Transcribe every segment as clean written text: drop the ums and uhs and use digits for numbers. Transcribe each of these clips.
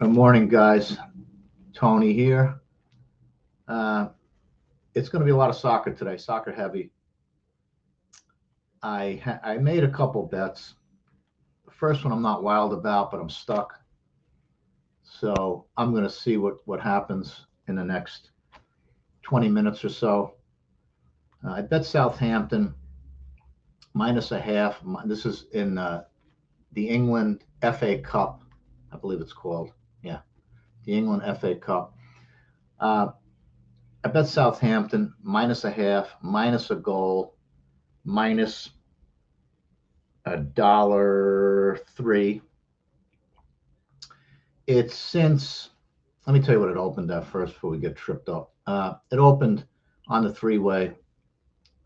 Good morning, guys. Tony here. Uh, it's going to be a lot of soccer today, soccer heavy. I made a couple bets. The first one I'm not wild about, but I'm stuck. So I'm going to see what happens in the next 20 minutes or so. I bet Southampton minus a half. This is in the England FA Cup, I believe it's called. Yeah, the England FA Cup. Uh, I bet Southampton minus a half, minus a goal, minus $1.03. It's since, let me tell you what it opened at first before we get tripped up. It opened on the three-way,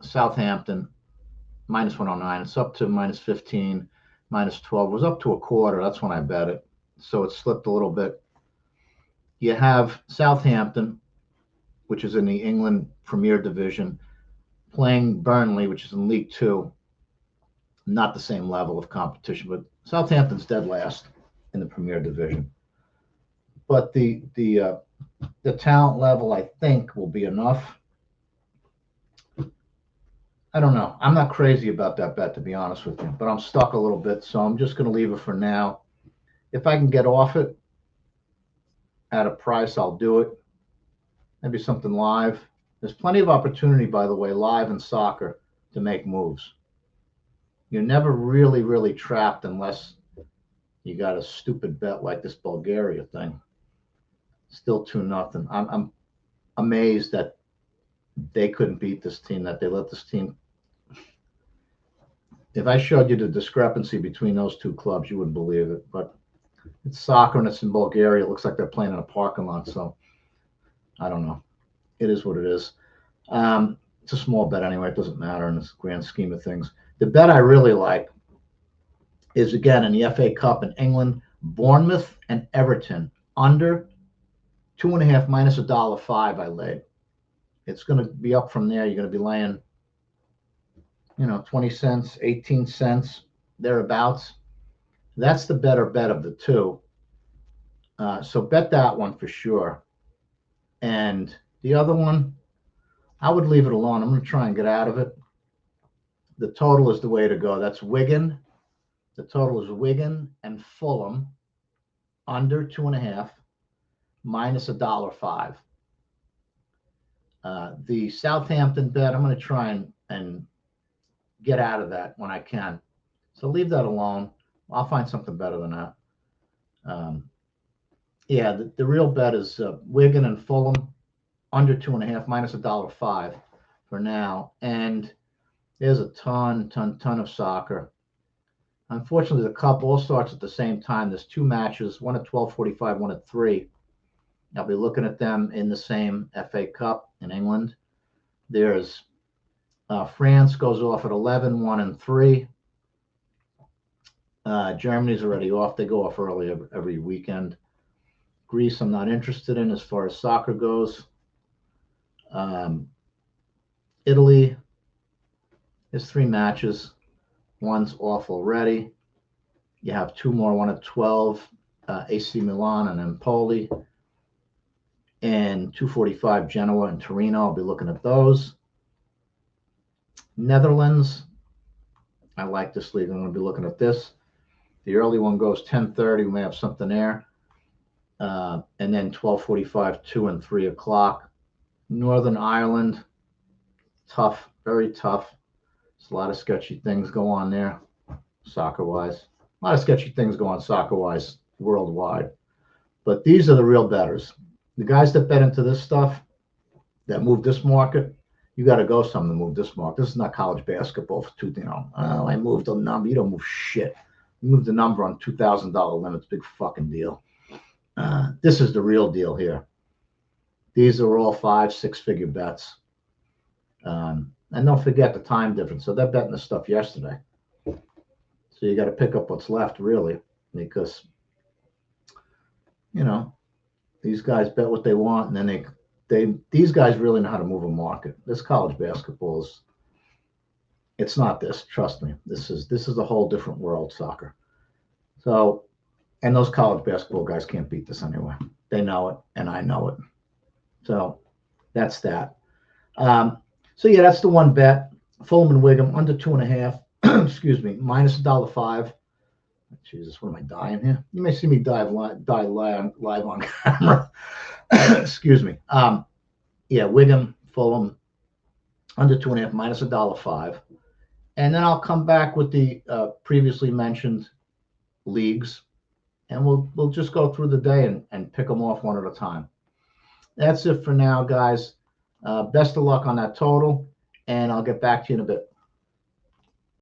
Southampton minus 109. It's up to minus 15, minus 12. It was up to a quarter. That's when I bet it. So it slipped a little bit. You have Southampton, which is in the England Premier Division, playing Burnley, which is in League Two. Not the same level of competition, but Southampton's dead last in the Premier Division. But the talent level, I think, will be enough. I don't know. I'm not crazy about that bet, to be honest with you, but I'm stuck a little bit, so I'm just going to leave it for now. If I can get off it at a price, I'll do it. Maybe something live. There's plenty of opportunity, by the way, live in soccer to make moves. You're never really, really trapped unless you got a stupid bet like this Bulgaria thing. Still 2-0. I'm amazed that they couldn't beat this team, that they let this team. If I showed you the discrepancy between those two clubs, you wouldn't believe it. But it's soccer and it's in Bulgaria. It looks like they're playing in a parking lot. So I don't know. It is what it is. It's a small bet anyway. It doesn't matter in this grand scheme of things. The bet I really like is, again, in the FA Cup in England, Bournemouth and Everton under 2.5 minus $1.05 I laid. It's going to be up from there. You're going to be laying, 20 cents, 18 cents, thereabouts. That's the better bet of the two. So bet that one for sure. And the other one, I would leave it alone. I'm going to try and get out of it. The total is the way to go. That's Wigan. The total is Wigan and Fulham under 2.5 minus $1.05. The Southampton bet, I'm going to try and get out of that when I can. So leave that alone. I'll find something better than that. The real bet is Wigan and Fulham under 2.5 minus $1.05 for now. And there's a ton of soccer. Unfortunately, the cup all starts at the same time. There's two matches, one at 12:45, one at 3. I'll be looking at them in the same FA Cup in England. There's France goes off at 11, 1 and 3. Germany's already off. They go off early every weekend. Greece, I'm not interested in as far as soccer goes. Italy, there's 3 matches. One's off already. You have 2 more, one at 12, AC Milan and Empoli. And 2:45, Genoa and Torino. I'll be looking at those. Netherlands, I like this league. I'm going to be looking at this. The early one goes 10:30. We may have something there. And then 12:45, 2 and 3 o'clock. Northern Ireland, tough, very tough. There's a lot of sketchy things go on there, soccer-wise. A lot of sketchy things go on soccer-wise worldwide. But these are the real bettors. The guys that bet into this stuff, that move this market, you got to go some to move this market. This is not college basketball for I moved a number. You don't move shit. You move the number on $2,000 limits. Big fucking deal. This is the real deal here. These are all 5-6 figure bets. And don't forget the time difference. So they're betting this stuff yesterday. So you got to pick up what's left, really, because, these guys bet what they want, and then these guys really know how to move a market. This college basketball it's not this. Trust me. This is a whole different world, soccer. So And those college basketball guys can't beat this anyway. They know it, and I know it. So that's that. So yeah, that's the one bet. Fulham and Wigan under 2.5. Excuse me, minus $1.05. Jesus, what am I dying here? You may see me die live on camera. Excuse me. Yeah, Wigan, Fulham, under 2.5, minus $1.05. And then I'll come back with the previously mentioned leagues, and we'll just go through the day and pick them off one at a time. That's it for now, guys. Best of luck on that total, and I'll get back to you in a bit.